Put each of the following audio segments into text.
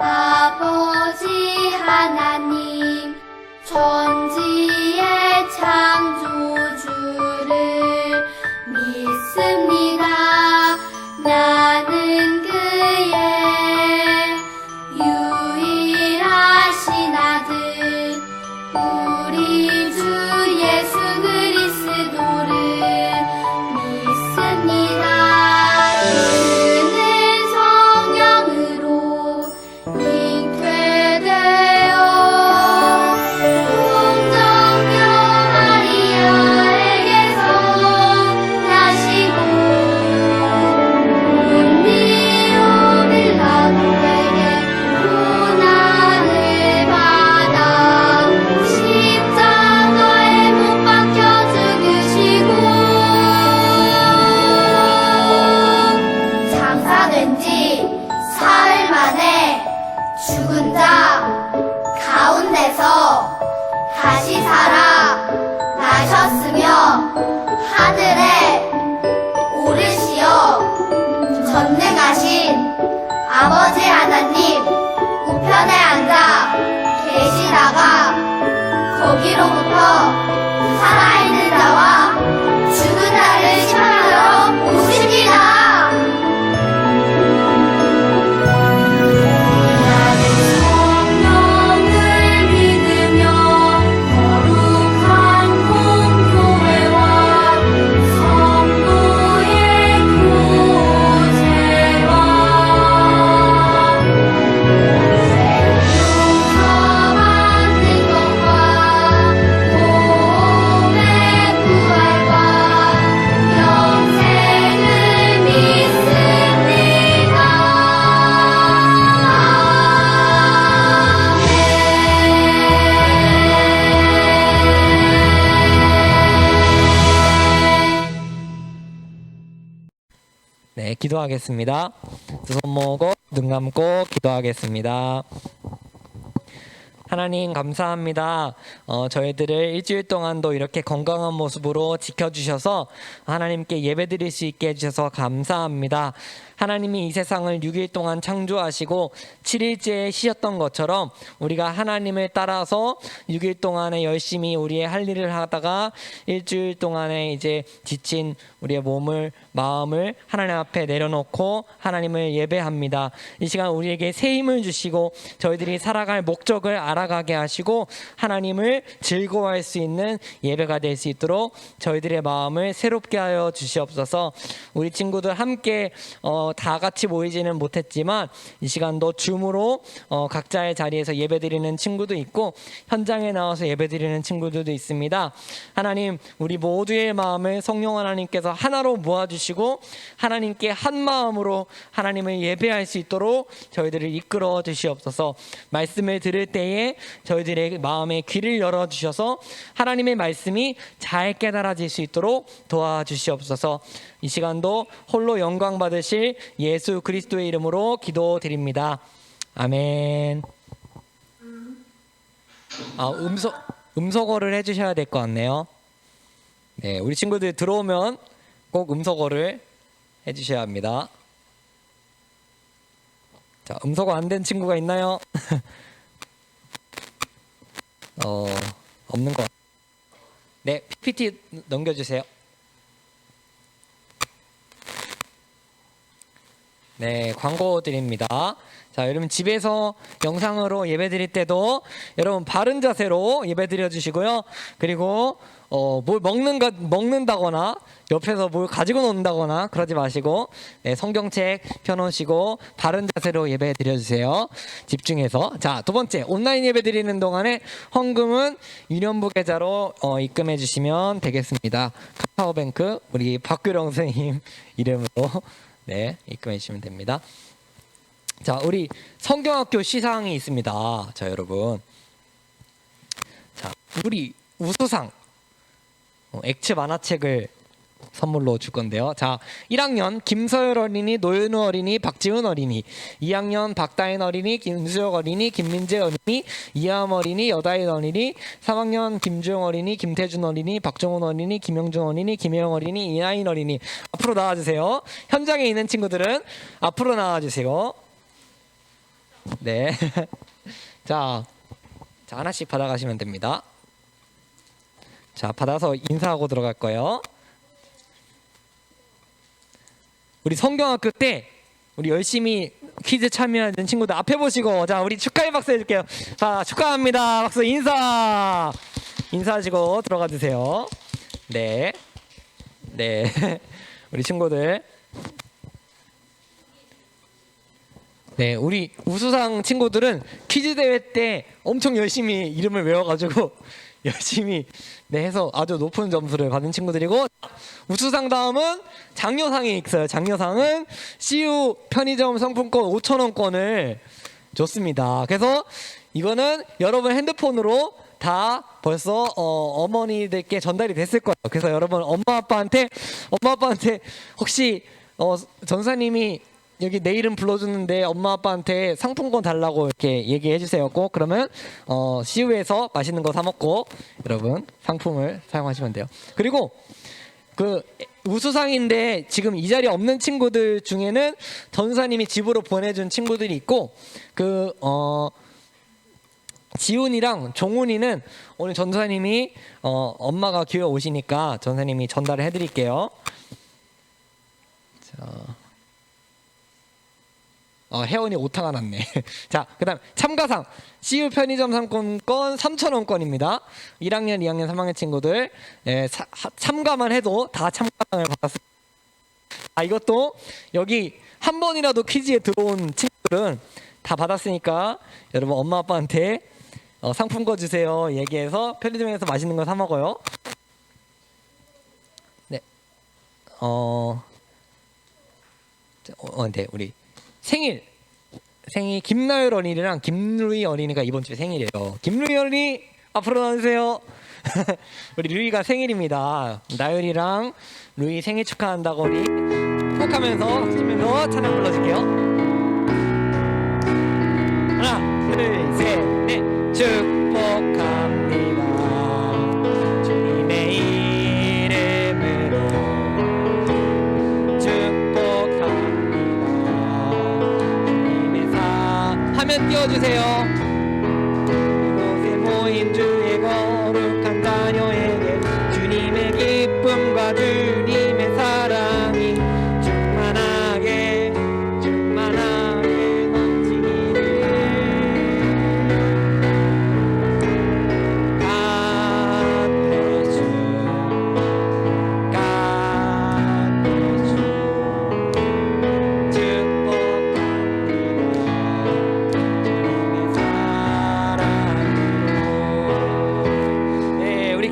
아버지 하나님, 천지의 창조주를 믿습니다. 나는 그의 유일하신 아들, 우리 주 예수 그리스도를 믿습니다. 그는 성령으로 잉태되어 동정녀 마리아에게서 나시고 본디오 빌라도에게 고난을 받아 십자가에 못 박혀 죽으시고 장사된 지 사흘 만에 죽은 자 가운데서 다시 살아 나셨으며 하늘에 오르시어 전능하신 아버지 하나님 우편에 앉아 계시다가 거기로부터 살아있는 자와 죽은 자를 심판하러 오십니다. 나는 성령을 믿으며 거룩한 공교회와 성도의 교제와 용서받는 것과 몸의 부활과 영생을 믿습니다. 네, 기도하겠습니다. 두 손 모으고 눈 감고 기도하겠습니다. 하나님 감사합니다. 저희들을 일주일 동안도 이렇게 건강한 모습으로 지켜주셔서 하나님께 예배드릴 수 있게 해주셔서 감사합니다. 하나님이 이 세상을 6일 동안 창조하시고 7일째에 쉬셨던 것처럼 우리가 하나님을 따라서 6일 동안에 열심히 우리의 할 일을 하다가 일주일 동안에 이제 지친 우리의 몸을 마음을 하나님 앞에 내려놓고 하나님을 예배합니다. 이 시간 우리에게 새 힘을 주시고 저희들이 살아갈 목적을 알아가게 하시고 하나님을 즐거워할 수 있는 예배가 될 수 있도록 저희들의 마음을 새롭게 하여 주시옵소서. 우리 친구들 함께 다 같이 모이지는 못했지만 이 시간도 줌으로 각자의 자리에서 예배드리는 친구도 있고 현장에 나와서 예배드리는 친구들도 있습니다. 하나님, 우리 모두의 마음을 성령 하나님께서 하나로 모아주시고 하나님께 한 마음으로 하나님을 예배할 수 있도록 저희들을 이끌어 주시옵소서. 말씀을 들을 때에 저희들의 마음의 귀를 열어주셔서 하나님의 말씀이 잘 깨달아질 수 있도록 도와주시옵소서. 이 시간도 홀로 영광 받으실 예수 그리스도의 이름으로 기도드립니다. 아멘. 음소거를 해주셔야 될 것 같네요. 네, 우리 친구들 들어오면 꼭 음소거를 해주셔야 합니다. 자, 음소거 안 된 친구가 있나요? 없는 것. 네, PPT 넘겨주세요. 네, 광고 드립니다. 자, 여러분 집에서 영상으로 예배 드릴 때도 여러분 바른 자세로 예배 드려 주시고요. 그리고 뭘 먹는다거나 옆에서 뭘 가지고 논다거나 그러지 마시고 성경책 펴놓으시고 바른 자세로 예배 드려 주세요. 집중해서. 자, 두 번째, 온라인 예배 드리는 동안에 헌금은 유년부 계좌로 입금해 주시면 되겠습니다. 카카오뱅크 우리 박규령 선생님 이름으로 네, 입금해 주시면 됩니다. 자, 우리 성경학교 시상이 있습니다. 자, 여러분. 자, 우리 우수상 액츠 만화책을 선물로 줄 건데요. 자, 1학년 김서열 어린이, 노현우 어린이, 박지훈 어린이, 2학년 박다인 어린이, 김수혁 어린이, 김민재 어린이, 이하암 어린이, 여다인 어린이, 3학년 김주영 어린이, 김태준 어린이, 박정훈 어린이, 김영준 어린이, 김혜영 어린이, 이하인 어린이 앞으로 나와주세요. 현장에 있는 친구들은 앞으로 나와주세요. 네. 자, 하나씩 받아가시면 됩니다. 자, 받아서 인사하고 들어갈 거예요. 우리 성경학교 때 우리 열심히 퀴즈 참여하는 친구들 앞에 보시고, 자, 우리 축하의 박수 해줄게요. 자, 축하합니다. 박수 인사하시고 들어가 주세요. 네. 우리 친구들. 네, 우리 우수상 친구들은 퀴즈 대회 때 엄청 열심히 이름을 외워가지고 열심히 해서 아주 높은 점수를 받은 친구들이고, 우수상 다음은 장려상이 있어요. 장려상은 CU 편의점 상품권 5,000원권을 줬습니다. 그래서 이거는 여러분 핸드폰으로 다 벌써 어머니들께 전달이 됐을 거예요. 그래서 여러분 엄마 아빠한테 혹시 전사님이 여기 내 이름 불러주는데 엄마 아빠한테 상품권 달라고 이렇게 얘기해 주세요. 꼭. 그러면 CU에서 맛있는 거 사 먹고 여러분 상품을 사용하시면 돼요. 그리고 그 우수상인데 지금 이 자리에 없는 친구들 중에는 전사님이 집으로 보내준 친구들이 있고, 지훈이랑 종훈이는 오늘 전사님이 엄마가 교회 오시니까 전사님이 전달을 해드릴게요. 자. 혜원이 오타가 났네. 자, 그다음 참가상 CU 편의점 상품권 3,000원권입니다. 1학년, 2학년, 3학년 친구들 참가만 해도 다 참가상을 받았습니다. 이것도 여기 한 번이라도 퀴즈에 들어온 친구들은 다 받았으니까 여러분 엄마 아빠한테 상품권 주세요 얘기해서 편의점에서 맛있는 거 사 먹어요. 네. 네, 우리 생일 김나율 어린이랑 김루이 어린이가 이번 주에 생일이에요. 김루이 어린이 앞으로 나와주세요. 우리 루이가 생일입니다. 나율이랑 루이 생일 축하한다고 우리 축복하면서 치면서 찬양 불러줄게요. 하나, 둘, 셋, 넷. 축복합니다. 주님의 이름으로 하면 띄워주세요. 이곳에 모인 주의 거룩한 자녀에게 주님의 기쁨과 주님의 사랑이 충만하게 넘치기를. God bless you. God bless you.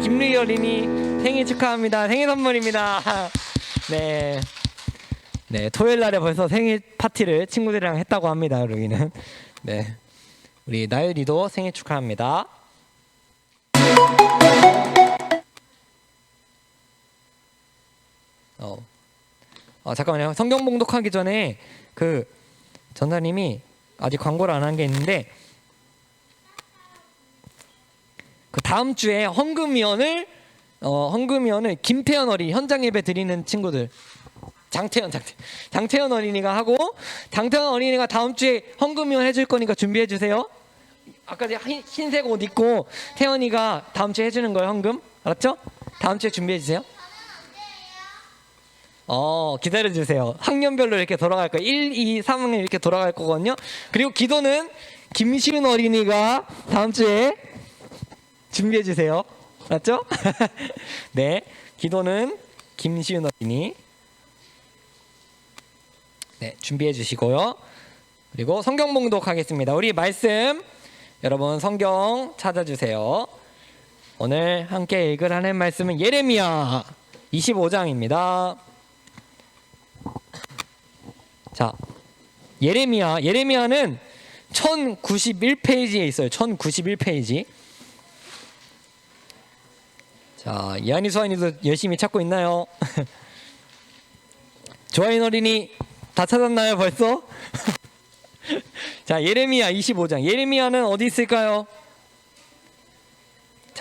김루이 어린이 생일 축하합니다. 생일 선물입니다. 네, 토요일 날에 벌써 생일 파티를 친구들이랑 했다고 합니다. 루이는. 네, 우리 나율이도 생일 축하합니다. 잠깐만요. 성경 봉독하기 전에 그 전사님이 아직 광고를 안 한 게 있는데, 그 다음 주에 헌금위원을 김태현 어린이 현장 예배 드리는 친구들, 장태현 어린이가 하고, 장태현 어린이가 다음 주에 헌금위원 해줄 거니까 준비해 주세요. 아까 흰색 옷 입고 태현이가 다음 주에 해주는 거예요. 헌금, 알았죠? 다음 주에 준비해 주세요. 기다려 주세요. 학년별로 이렇게 돌아갈 거예요. 1, 2, 3학년 이렇게 돌아갈 거거든요. 그리고 기도는 김시은 어린이가 다음 주에 준비해 주세요. 맞죠? 네, 기도는 김시은 어린이 준비해 주시고요. 그리고 성경 봉독하겠습니다. 우리 말씀 여러분 성경 찾아주세요. 오늘 함께 읽을 하나님 말씀은 예레미야 25장입니다. 자, 예레미야는 1091페이지에 있어요. 1091페이지. 자, 이한이 수환이도 열심히 찾고 있나요? 조아인 어린이 다 찾았나요 벌써? 자, 예레미야 25장. 예레미야는 어디 있을까요?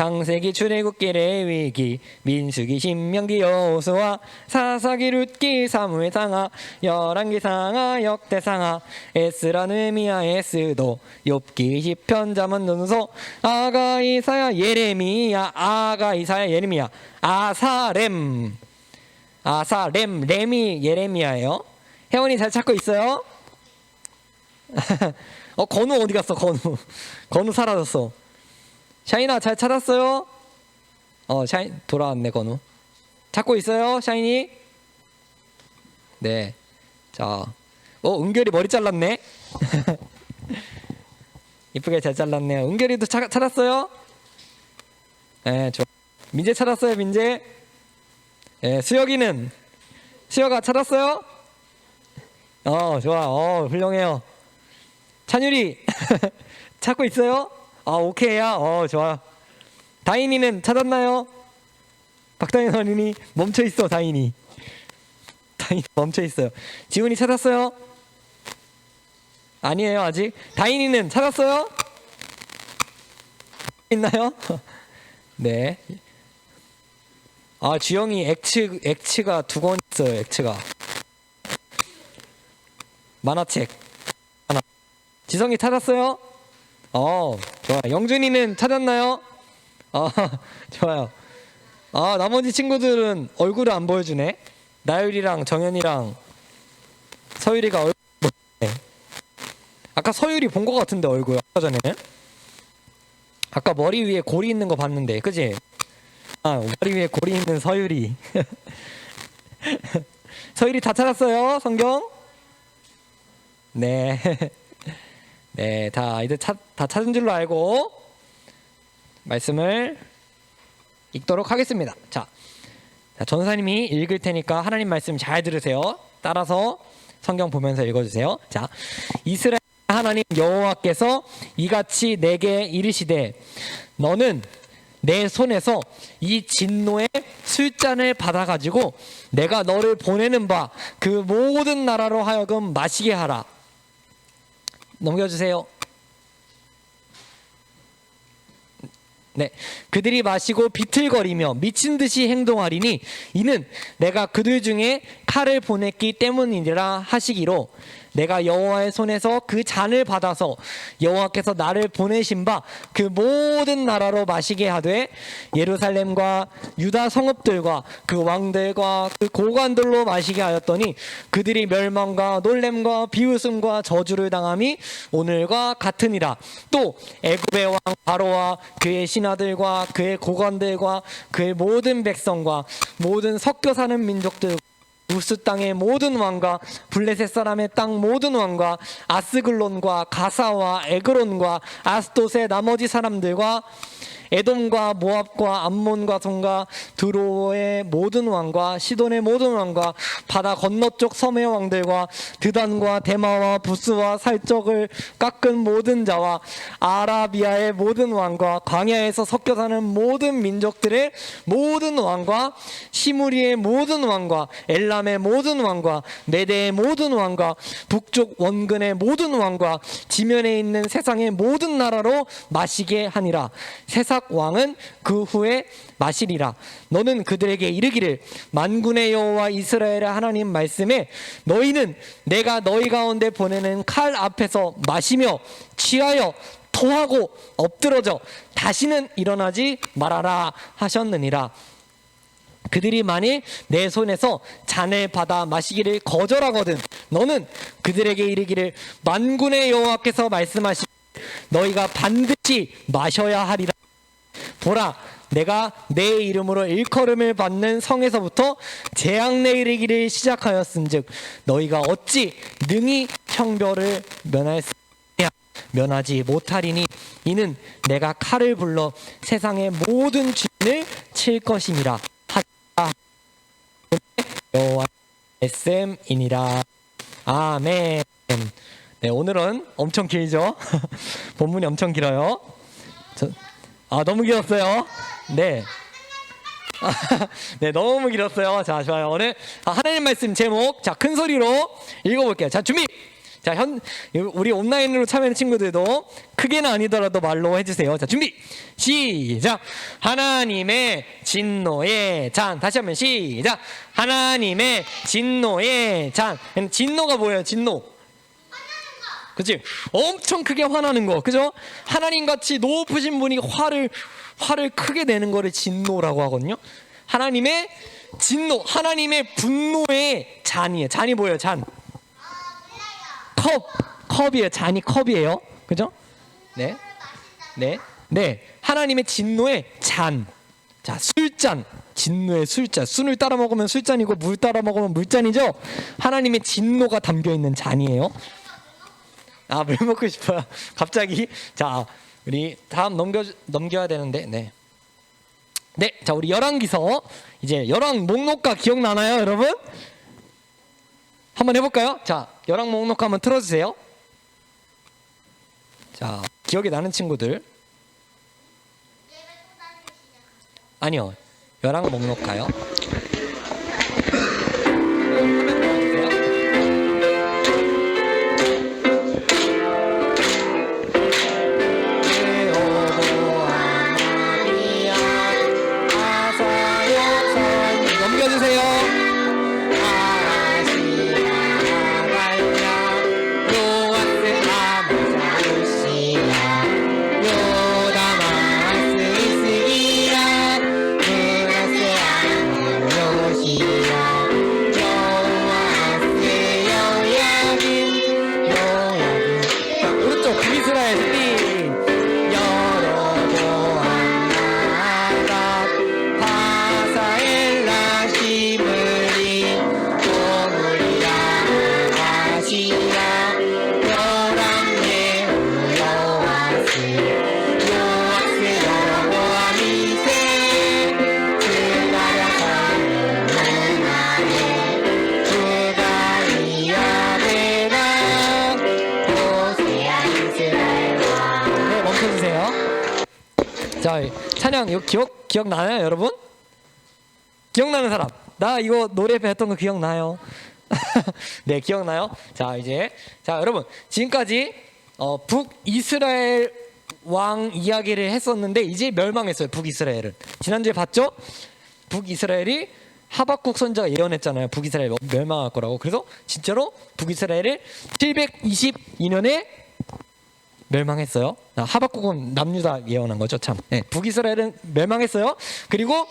창세기 출애굽기 레위기 민수기 신명기 여호수아 사사기 룻기 사무엘 상하 열왕기 상하 역대상하 에스라 느헤미야 에스도 욥기 시편 잠언 논소 아가 이사야 예레미야 아가 이사야 예레미야 아사렘 렘이 예레미야예요. 혜원이 잘 찾고 있어요? 건우 어디 갔어? 건우 사라졌어. 샤이나 잘 찾았어요? 샤인 돌아왔네. 건우 찾고 있어요? 샤이니? 네. 자, 은결이 머리 잘랐네. 이쁘게 잘 잘랐네요. 은결이도 찾았어요? 네, 좋아. 민재 찾았어요? 민재? 네, 수혁아 찾았어요? 좋아. 훌륭해요. 찬율이 찾고 있어요? 오케이야. 좋아. 다인이는 찾았나요? 박다인 어린이 멈춰 있어. 다인이 멈춰 있어요. 지훈이 찾았어요? 아니에요 아직. 다인이는 찾았어요? 있나요? 네. 주영이 액츠가 2권 있어요. 액츠가 만화책 하나. 지성이 찾았어요? 좋아. 영준이는 찾았나요? 좋아요. 나머지 친구들은 얼굴을 안 보여주네. 나율이랑 정현이랑 서율이가 얼굴 보여주네. 아까 서율이 본 것 같은데 얼굴 아까 전에는. 아까 머리 위에 고리 있는 거 봤는데 그지? 머리 위에 고리 있는 서율이. 서율이 다 찾았어요? 성경? 네. 네, 다 이제 다 찾은 줄로 알고 말씀을 읽도록 하겠습니다. 자, 전사님이 읽을 테니까 하나님 말씀 잘 들으세요. 따라서 성경 보면서 읽어주세요. 자, 이스라엘 하나님 여호와께서 이같이 내게 이르시되 너는 내 손에서 이 진노의 술잔을 받아가지고 내가 너를 보내는 바 그 모든 나라로 하여금 마시게 하라. 넘겨주세요. 네, 그들이 마시고 비틀거리며 미친 듯이 행동하리니 이는 내가 그들 중에 칼을 보냈기 때문이라 하시기로 내가 여호와의 손에서 그 잔을 받아서 여호와께서 나를 보내신 바 그 모든 나라로 마시게 하되 예루살렘과 유다 성읍들과 그 왕들과 그 고관들로 마시게 하였더니 그들이 멸망과 놀램과 비웃음과 저주를 당함이 오늘과 같으니라. 또 애굽의 왕 바로와 그의 신하들과 그의 고관들과 그의 모든 백성과 모든 섞여 사는 민족들 우스 땅의 모든 왕과 블레셋 사람의 땅 모든 왕과 아스글론과 가사와 에그론과 아스돗의 나머지 사람들과 에돔과 모압과 암몬과 손과 드로의 모든 왕과 시돈의 모든 왕과 바다 건너쪽 섬의 왕들과 드단과 데마와 부스와 살적을 깎은 모든 자와 아라비아의 모든 왕과 광야에서 섞여 사는 모든 민족들의 모든 왕과 시무리의 모든 왕과 엘람의 모든 왕과 메대의 모든 왕과 북쪽 원근의 모든 왕과 지면에 있는 세상의 모든 나라로 마시게 하니라. 세상 왕은 그 후에 마시리라. 너는 그들에게 이르기를 만군의 여호와 이스라엘의 하나님 말씀에 너희는 내가 너희 가운데 보내는 칼 앞에서 마시며 취하여 토하고 엎드러져 다시는 일어나지 말아라 하셨느니라. 그들이 만일 내 손에서 잔을 받아 마시기를 거절하거든 너는 그들에게 이르기를 만군의 여호와께서 말씀하시기를 너희가 반드시 마셔야 하리라. 보라, 내가 내 이름으로 일컬음을 받는 성에서부터 재앙 내리기를 시작하였은즉 너희가 어찌 능히 형벌을 면할 수 있느냐? 면하지 못하리니 이는 내가 칼을 불러 세상의 모든 죄를 칠 것임이라 하시라. 여호와 말씀이니라. 아멘. 네, 오늘은 엄청 길죠? 본문이 엄청 길어요. 너무 길었어요. 네. 네, 너무 길었어요. 자, 좋아요. 오늘 하나님 말씀 제목, 자, 큰 소리로 읽어볼게요. 자, 준비, 자, 우리 온라인으로 참여하는 친구들도 크게는 아니더라도 말로 해주세요. 자, 준비 시작. 하나님의 진노의 잔. 다시 한번 시작. 하나님의 진노의 잔. 진노가 뭐예요? 진노. 그치? 엄청 크게 화나는 거, 그죠? 하나님 같이 높으신 분이 화를 크게 내는 거를 진노라고 하거든요. 하나님의 진노, 하나님의 분노의 잔이에요. 잔이 뭐예요? 잔. 컵이에요. 잔이 컵이에요. 그죠? 네. 하나님의 진노의 잔. 자, 술잔. 진노의 술잔. 술을 따라 먹으면 술잔이고 물 따라 먹으면 물잔이죠. 하나님의 진노가 담겨 있는 잔이에요. 아, 물 먹고 싶어요. 갑자기. 자, 우리 다음 넘겨야 되는데. 네, 자, 우리 열왕기서 이제 열왕 목록가 기억나나요, 여러분? 한번 해볼까요? 자, 열왕 목록가 한번 틀어주세요. 자, 기억이 나는 친구들. 아니요, 열왕 목록가요. 자, 찬양 이거 기억나요, 여러분? 기억나는 사람? 나 이거 노래 배웠던 거 기억나요? 네, 기억나요? 자, 여러분, 지금까지 북이스라엘 왕 이야기를 했었는데 이제 멸망했어요. 북이스라엘은. 지난주에 봤죠? 북이스라엘이 하박국 선지자가 예언했잖아요. 북이스라엘 멸망할 거라고. 그래서 진짜로 북이스라엘을 722년에 멸망했어요. 하박국은 남유다 예언한 거죠, 참. 네, 북이스라엘은 멸망했어요. 그리고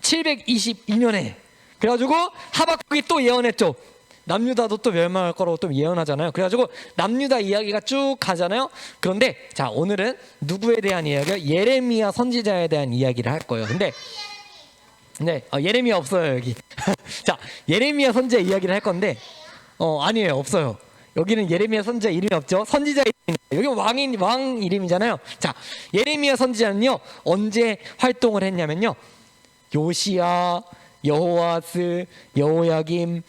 722년에 그래가지고 하박국이 또 예언했죠. 남유다도 또 멸망할 거라고 또 예언하잖아요. 그래가지고 남유다 이야기가 쭉 가잖아요. 그런데 자, 오늘은 누구에 대한 이야기요? 예레미야 선지자에 대한 이야기를 할 거예요. 근데 예레미야 없어요, 여기. 자, 예레미야 선지자 이야기를 할 건데 아니에요, 없어요. 여기는 예레미야 선지자 이름이 없죠. 선지자 이름이 여기 왕 이름이잖아요. 자, 예레미야 선지자는요 언제 활동을 했냐면요, 요시야, 여호와스, 여호야김,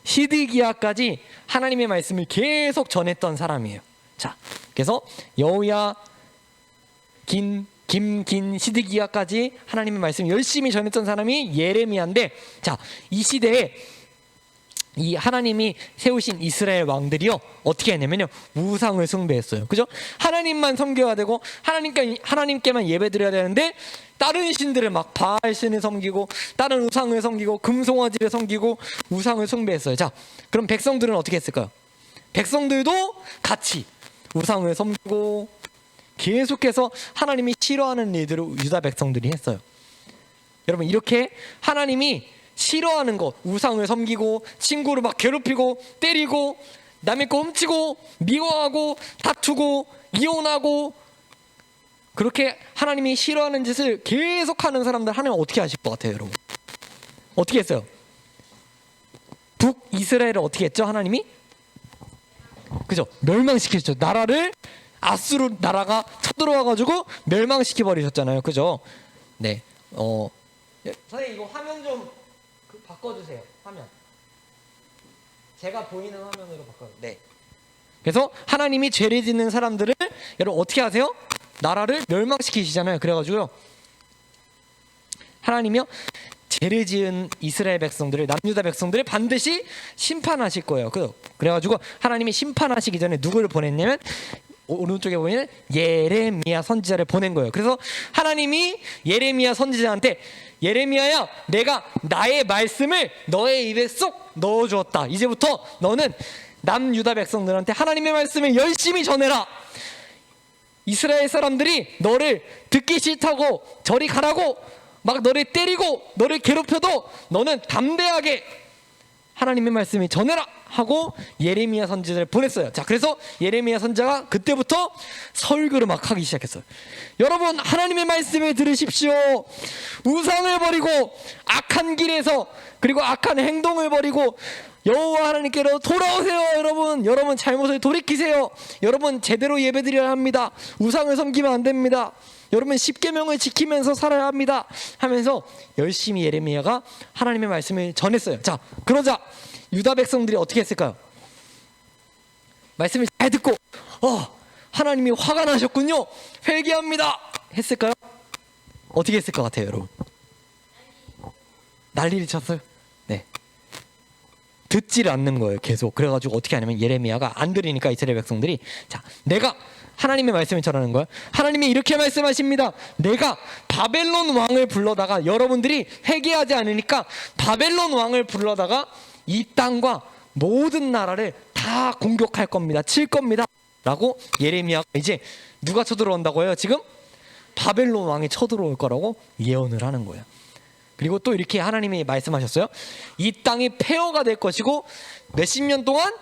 시드기야까지 하나님의 말씀을 계속 전했던 사람이에요. 자, 그래서 시드기야까지 하나님의 말씀을 열심히 전했던 사람이 예레미야인데, 자, 이 시대에 이 하나님이 세우신 이스라엘 왕들이요 어떻게 했냐면요, 우상을 숭배했어요. 그죠? 하나님만 섬겨야 되고 하나님께만 예배드려야 되는데 다른 신들을 막 바알 신을 섬기고 다른 우상을 섬기고 금송아지를 섬기고 우상을 숭배했어요. 자, 그럼 백성들은 어떻게 했을까요? 백성들도 같이 우상을 섬기고 계속해서 하나님이 싫어하는 일들을 유다 백성들이 했어요. 여러분, 이렇게 하나님이 싫어하는 것, 우상을 섬기고 친구를 막 괴롭히고 때리고 남의 거 훔치고 미워하고 다투고 이혼하고 그렇게 하나님이 싫어하는 짓을 계속하는 사람들 하나님 어떻게 하실 것 같아요, 여러분? 어떻게 했어요? 북이스라엘을 어떻게 했죠, 하나님이? 그죠? 멸망시키셨죠. 나라를 아수르 나라가 쳐들어와가지고 멸망시켜 버리셨잖아요, 그죠? 네, 선생님 이거 화면 좀 바꿔주세요. 화면. 제가 보이는 화면으로 바꿔요. 네. 그래서 하나님이 죄를 짓는 사람들을 여러분 어떻게 하세요? 나라를 멸망시키시잖아요. 그래가지고요, 하나님이요 죄를 지은 이스라엘 백성들을, 남유다 백성들을 반드시 심판하실 거예요. 그래가지고 하나님이 심판하시기 전에 누구를 보냈냐면 오른쪽에 보면 예레미야 선지자를 보낸 거예요. 그래서 하나님이 예레미야 선지자한테 예레미야야, 내가 나의 말씀을 너의 입에 쏙 넣어주었다. 이제부터 너는 남유다 백성들한테 하나님의 말씀을 열심히 전해라. 이스라엘 사람들이 너를 듣기 싫다고 저리 가라고 막 너를 때리고 너를 괴롭혀도 너는 담대하게 하나님의 말씀을 전해라 하고 예레미야 선지자를 보냈어요. 자, 그래서 예레미야 선지자가 그때부터 설교를 막 하기 시작했어요. 여러분, 하나님의 말씀을 들으십시오. 우상을 버리고 악한 길에서, 그리고 악한 행동을 버리고 여호와 하나님께로 돌아오세요. 여러분 잘못을 돌이키세요. 여러분 제대로 예배드려야 합니다. 우상을 섬기면 안 됩니다. 여러분 십계명을 지키면서 살아야 합니다 하면서 열심히 예레미야가 하나님의 말씀을 전했어요. 자, 그러자 유다 백성들이 어떻게 했을까요? 말씀을 잘 듣고 하나님이 화가 나셨군요, 회개합니다 했을까요? 어떻게 했을 것 같아요, 여러분? 난리를 쳤어요. 네, 듣지를 않는 거예요, 계속. 그래가지고 어떻게 하냐면 예레미야가 안 들으니까 이스라엘 백성들이, 자, 내가 하나님의 말씀을 전하는 거야. 하나님이 이렇게 말씀하십니다. 내가 바벨론 왕을 불러다가, 여러분들이 회개하지 않으니까 바벨론 왕을 불러다가 이 땅과 모든 나라를 다 공격할 겁니다. 칠 겁니다 라고 예레미야가, 이제 누가 쳐들어온다고 해요? 지금 바벨론 왕이 쳐들어올 거라고 예언을 하는 거예요. 그리고 또 이렇게 하나님이 말씀하셨어요. 이 땅이 폐허가 될 것이고 몇십 년 동안,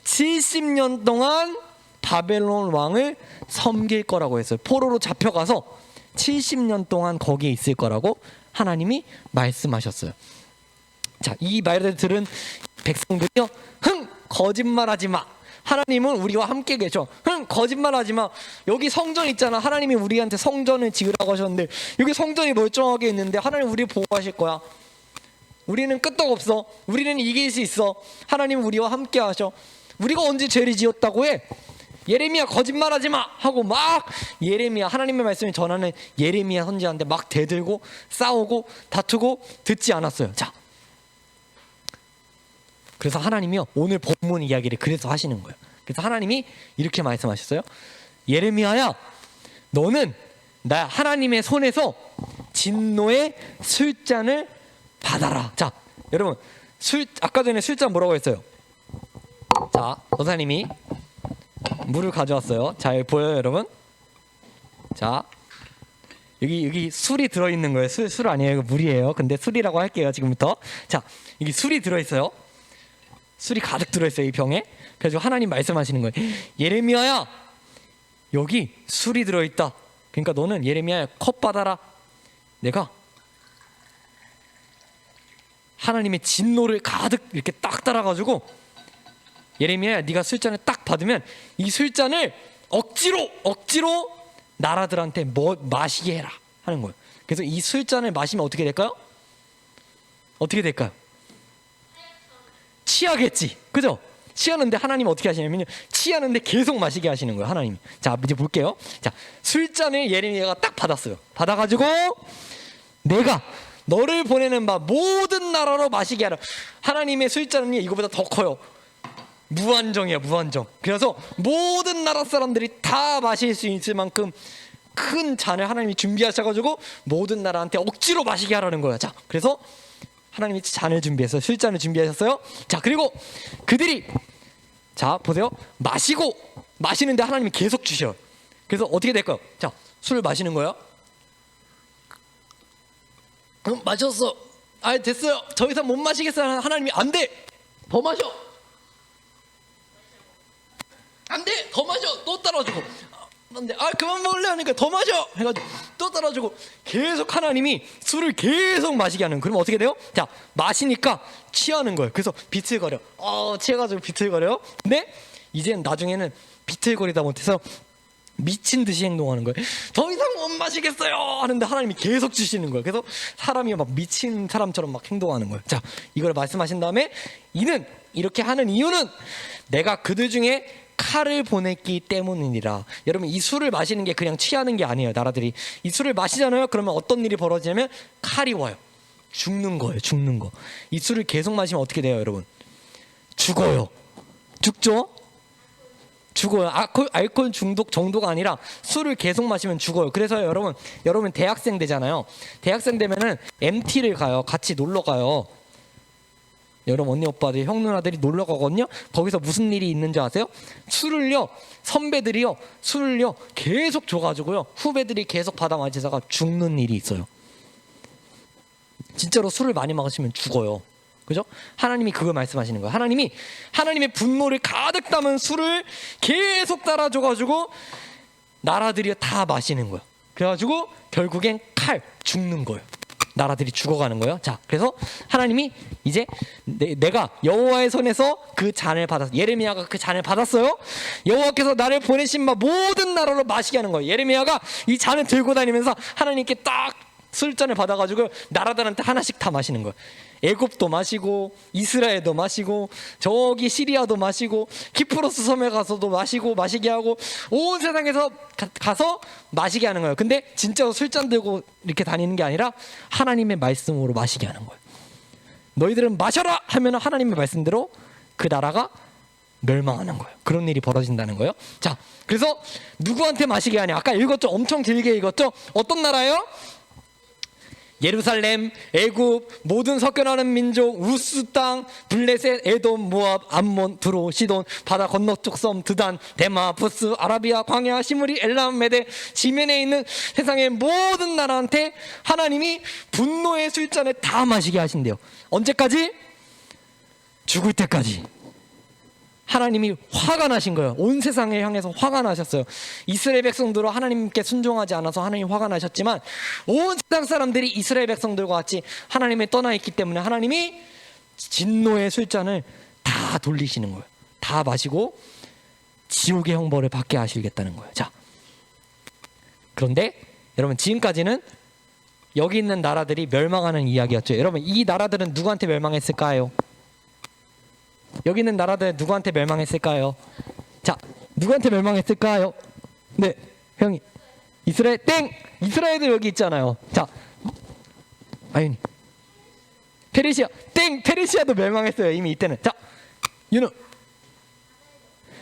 70년 동안 바벨론 왕을 섬길 거라고 했어요. 포로로 잡혀가서 70년 동안 거기에 있을 거라고 하나님이 말씀하셨어요. 자, 이 말을 들은 백성들이요, 거짓말하지 마. 하나님은 우리와 함께 계셔. 거짓말하지 마. 여기 성전 있잖아. 하나님이 우리한테 성전을 지으라고 하셨는데 여기 성전이 멀쩡하게 있는데 하나님 우리를 보호하실 거야. 우리는 끄떡 없어. 우리는 이길 수 있어. 하나님은 우리와 함께 하셔. 우리가 언제 죄를 지었다고 해? 예레미야 거짓말하지 마 하고 막 예레미야, 하나님의 말씀을 전하는 예레미야 선지자한테 막 대들고 싸우고 다투고 듣지 않았어요. 자, 그래서 하나님이요, 오늘 본문 이야기를 그래서 하시는 거예요. 그래서 하나님이 이렇게 말씀하셨어요. 예레미야야, 너는 나 하나님의 손에서 진노의 술잔을 받아라. 자, 여러분, 아까 전에 술잔 뭐라고 했어요? 자, 도사님이 물을 가져왔어요. 잘 보여요, 여러분? 자, 여기 술이 들어있는 거예요. 술 아니에요, 이거 물이에요. 근데 술이라고 할게요, 지금부터. 자, 여기 술이 들어있어요. 술이 가득 들어있어요, 이 병에. 그래서 하나님 말씀하시는 거예요. 예레미야야, 여기 술이 들어있다. 그러니까 너는 예레미야야, 컵 받아라. 내가 하나님의 진노를 가득 이렇게 딱 따라가지고, 예레미야야, 네가 술잔을 딱 받으면 이 술잔을 억지로 나라들한테 마시게 해라 하는 거예요. 그래서 이 술잔을 마시면 어떻게 될까요? 어떻게 될까요? 취하겠지, 그죠? 취하는데 하나님 어떻게 하시냐면요, 취하는데 계속 마시게 하시는 거예요, 하나님이. 자, 이제 볼게요. 자, 술잔을 예레미야가 딱 받았어요. 받아가지고 내가 너를 보내는 바 모든 나라로 마시게 하라. 하나님의 술잔은 이거보다 더 커요. 무한정이야, 무한정. 그래서 모든 나라 사람들이 다 마실 수 있을 만큼 큰 잔을 하나님이 준비하셔가지고 모든 나라한테 억지로 마시게 하라는 거야. 자, 그래서 하나님이 잔을 준비해서 술잔을 준비하셨어요. 자, 그리고 그들이, 자 보세요, 마시는데 하나님이 계속 주셔요. 그래서 어떻게 될까요? 자, 술을 마시는 거예요. 그럼 마셨어. 아, 됐어요. 더 이상 못 마시겠어요. 하나님이 안 돼, 더 마셔. 안 돼, 더 마셔. 또 따라주고. 안 돼, 그만 먹을래 하니까 더 마셔 해가지고 또 따라주고, 계속 하나님이 술을 계속 마시게 하는. 그럼 어떻게 돼요? 자, 마시니까 취하는 거예요. 그래서 비틀거려. 취해가지고 비틀거려요. 근데 이제 나중에는 비틀거리다 못해서 미친 듯이 행동하는 거예요. 더 이상 못 마시겠어요 하는데 하나님이 계속 주시는 거예요. 그래서 사람이 막 미친 사람처럼 막 행동하는 거예요. 자, 이걸 말씀하신 다음에 이는 이렇게 하는 이유는 내가 그들 중에 칼을 보냈기 때문이니라. 여러분, 이 술을 마시는 게 그냥 취하는 게 아니에요. 나라들이 이 술을 마시잖아요. 그러면 어떤 일이 벌어지냐면 칼이 와요. 죽는 거예요. 죽는 거. 이 술을 계속 마시면 어떻게 돼요, 여러분? 죽어요. 죽죠? 죽어요. 알코올 중독 정도가 아니라 술을 계속 마시면 죽어요. 그래서 여러분 대학생 되잖아요. 대학생 되면은 MT를 가요. 같이 놀러 가요. 여러분 언니 오빠들 형 누나들이 놀러 가거든요. 거기서 무슨 일이 있는지 아세요? 술을요, 선배들이요 술을요 계속 줘가지고요 후배들이 계속 받아 마시다가 죽는 일이 있어요. 진짜로 술을 많이 마시면 죽어요. 그죠? 하나님이 그걸 말씀하시는 거예요. 하나님의 분노를 가득 담은 술을 계속 따라줘가지고 나라들이 다 마시는 거예요. 그래가지고 결국엔 죽는 거예요. 나라들이 죽어가는 거예요. 자, 그래서 하나님이 이제 내가 여호와의 손에서 그 잔을 받았어. 예레미야가 그 잔을 받았어요. 여호와께서 나를 보내신 바 모든 나라로 마시게 하는 거예요. 예레미야가 이 잔을 들고 다니면서 하나님께 딱 술잔을 받아가지고 나라들한테 하나씩 다 마시는 거예요. 애굽도 마시고 이스라엘도 마시고 저기 시리아도 마시고 키프로스 섬에 가서도 마시고 마시게 하고 온 세상에서 가서 마시게 하는 거예요. 근데 진짜로 술잔 들고 이렇게 다니는 게 아니라 하나님의 말씀으로 마시게 하는 거예요. 너희들은 마셔라 하면 하나님의 말씀대로 그 나라가 멸망하는 거예요. 그런 일이 벌어진다는 거예요. 자, 그래서 누구한테 마시게 하냐? 아까 읽었죠? 엄청 길게 읽었죠? 어떤 나라예요? 예루살렘, 애굽, 모든 섞여나는 민족, 우스 땅, 블레셋, 에돔, 모압, 암몬, 두로, 시돈, 바다 건너쪽 섬, 드단, 데마, 부스, 아라비아, 광야, 시므리, 엘람, 메데, 지면에 있는 세상의 모든 나라한테 하나님이 분노의 술잔에 다 마시게 하신대요. 언제까지? 죽을 때까지. 하나님이 화가 나신 거예요. 온 세상을 향해서 화가 나셨어요. 이스라엘 백성들은 하나님께 순종하지 않아서 하나님 화가 나셨지만 온 세상 사람들이 이스라엘 백성들과 같이 하나님을 떠나 있기 때문에 하나님이 진노의 술잔을 다 돌리시는 거예요. 다 마시고 지옥의 형벌을 받게 하시겠다는 거예요. 자, 그런데 여러분 지금까지는 여기 있는 나라들이 멸망하는 이야기였죠. 여러분 이 나라들은 누구한테 멸망했을까요? 여기 있는 나라들 누구한테 멸망했을까요? 자, 누구한테 멸망했을까요? 네, 형이 이스라엘 땡! 이스라엘도 여기 있잖아요. 자, 아윤이 페르시아 땡! 페르시아도 멸망했어요. 이미 이때는. 자, 윤우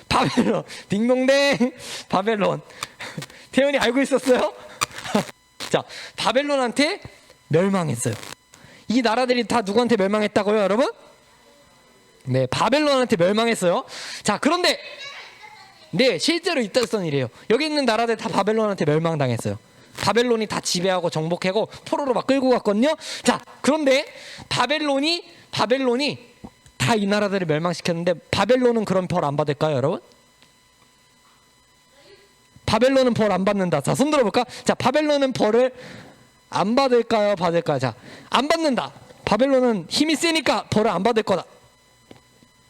바벨론 딩동댕 바벨론 태연이 알고 있었어요? 자, 바벨론한테 멸망했어요. 이 나라들이 다 누구한테 멸망했다고요, 여러분? 네, 바벨론한테 멸망했어요. 자, 그런데 네, 실제로 있었던 일이에요. 여기 있는 나라들 다 바벨론한테 멸망당했어요. 바벨론이 다 지배하고 정복하고 포로로 막 끌고 갔거든요. 자, 그런데 바벨론이 다 이 나라들을 멸망시켰는데 바벨론은 그런 벌 안 받을까요, 여러분? 바벨론은 벌 안 받는다. 자, 손 들어볼까? 자, 바벨론은 벌을 안 받을까요, 받을까요? 자, 안 받는다. 바벨론은 힘이 세니까 벌을 안 받을 거다.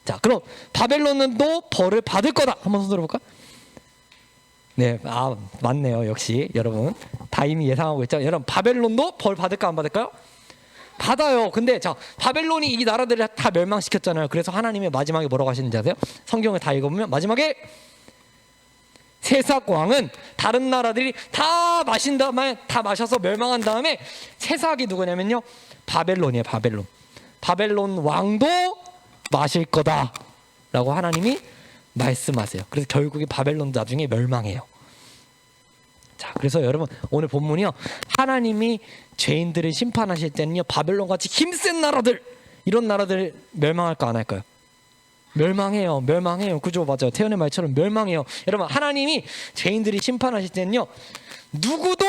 자, 그럼 바벨론은 또 벌을 받을 거다. 한번 손 들어볼까? 네, 아 맞네요. 역시 여러분 다 이미 예상하고 있죠. 여러분 바벨론도 벌 받을까 안 받을까요? 받아요. 근데 자, 바벨론이 이 나라들을 다 멸망시켰잖아요. 그래서 하나님이 마지막에 뭐라고 하시는지 아세요? 성경을 다 읽어보면 마지막에 세삭 왕은 다른 나라들이 다 마신 다음에 다 마셔서 멸망한 다음에 세삭이 누구냐면요, 바벨론이에요. 바벨론 왕도 마실 거다라고 하나님이 말씀하세요. 그래서 결국에 바벨론도 나중에 멸망해요. 자, 그래서 여러분 오늘 본문이요, 하나님이 죄인들을 심판하실 때는요 바벨론같이 힘센 나라들, 이런 나라들 멸망할까 안 할까요? 멸망해요. 그죠? 맞아요. 태연의 말처럼 멸망해요. 여러분 하나님이 죄인들이 심판하실 때는요 누구도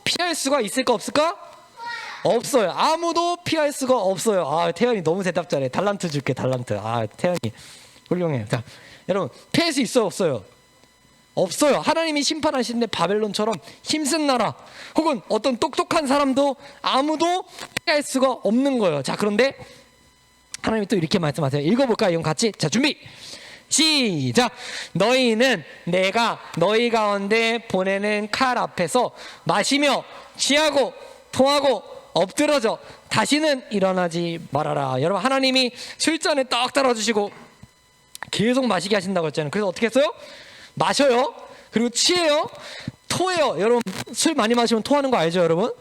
피할 수가 있을까 없을까? 없어요. 아무도 피할 수가 없어요. 아, 태연이 너무 대답 잘해. 달란트 줄게, 달란트. 아, 태연이 훌륭해요. 자, 여러분 피할 수 있어요, 없어요? 없어요. 하나님이 심판하시는데 바벨론처럼 힘센 나라 혹은 어떤 똑똑한 사람도 아무도 피할 수가 없는 거예요. 자, 그런데 하나님이 또 이렇게 말씀하세요. 읽어볼까요? 이건 같이. 자, 준비 시작. 너희는 내가 너희 가운데 보내는 칼 앞에서 마시며 취하고 토하고 엎드러져 다시는 일어나지 말아라. 여러분 하나님이 술잔에 딱 따라주시고 계속 마시게 하신다고 했잖아요. 그래서 어떻게 했어요? 마셔요. 그리고 취해요. 토해요. 여러분 술 많이 마시면 토하는 거 알죠, 여러분?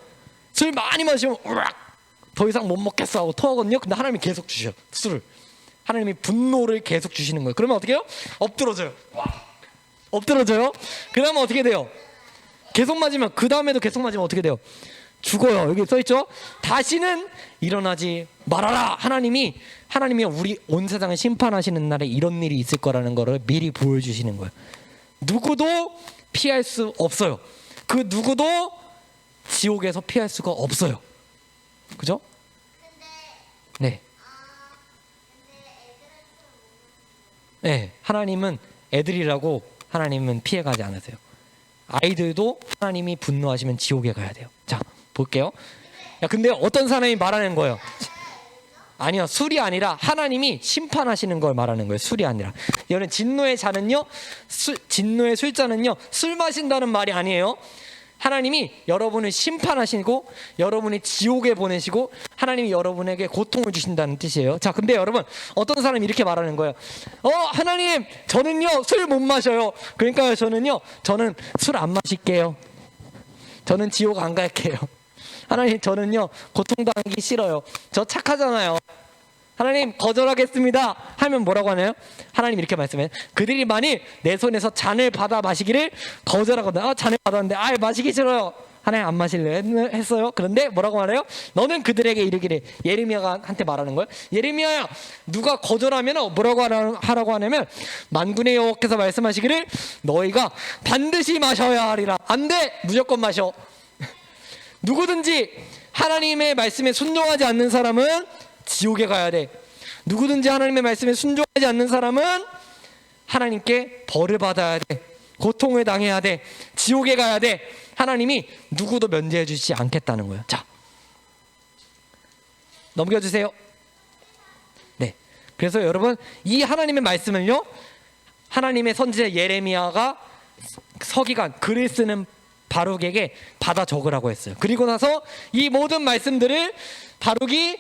술 많이 마시면 우락 더 이상 못 먹겠어 하고 토하거든요. 근데 하나님이 계속 주셔 술을. 하나님이 분노를 계속 주시는 거예요. 그러면 어떻게 해요? 엎드러져요. 엎드러져요. 그 다음에 어떻게 돼요? 계속 맞으면, 그 다음에도 계속 맞으면 어떻게 돼요? 죽어요. 여기 써있죠? 다시는 일어나지 말아라. 하나님이 우리 온 세상을 심판하시는 날에 이런 일이 있을 거라는 거를 미리 보여주시는 거예요. 누구도 피할 수 없어요. 그 누구도 지옥에서 피할 수가 없어요. 그죠? 네. 네, 하나님은 애들이라고 하나님은 피해가지 않으세요. 아이들도 하나님이 분노하시면 지옥에 가야 돼요. 자, 볼게요. 야, 근데 어떤 사람이 말하는 거예요? 아니요, 술이 아니라 하나님이 심판하시는 걸 말하는 거예요. 술이 아니라. 여러분, 진노의 자는요, 진노의 술자는요, 술 마신다는 말이 아니에요. 하나님이 여러분을 심판하시고 여러분이 지옥에 보내시고 하나님이 여러분에게 고통을 주신다는 뜻이에요. 자, 근데 여러분, 어떤 사람이 이렇게 말하는 거예요. 하나님, 저는요 술 못 마셔요. 그러니까 저는 술 안 마실게요. 저는 지옥 안 갈게요. 하나님, 저는요 고통당하기 싫어요. 저 착하잖아요. 하나님, 거절하겠습니다 하면 뭐라고 하나요? 하나님 이렇게 말씀해요. 그들이 만일 내 손에서 잔을 받아 마시기를 거절하거든. 잔을 받았는데 마시기 싫어요. 하나님, 안 마실래 했어요. 그런데 뭐라고 말해요? 너는 그들에게 이르기를. 예레미야가 한테 말하는 거예요. 예레미야야, 누가 거절하면 뭐라고 하라고 하냐면, 만군의 여호와께서 말씀하시기를 너희가 반드시 마셔야 하리라. 안 돼, 무조건 마셔. 누구든지 하나님의 말씀에 순종하지 않는 사람은 지옥에 가야 돼. 누구든지 하나님의 말씀에 순종하지 않는 사람은 하나님께 벌을 받아야 돼. 고통을 당해야 돼. 지옥에 가야 돼. 하나님이 누구도 면제해 주시지 않겠다는 거예요. 자, 넘겨주세요. 네, 그래서 여러분, 이 하나님의 말씀을요, 하나님의 선지자 예레미야가 서기관, 글을 쓰는 바룩에게 받아 적으라고 했어요. 그리고 나서 이 모든 말씀들을 바룩이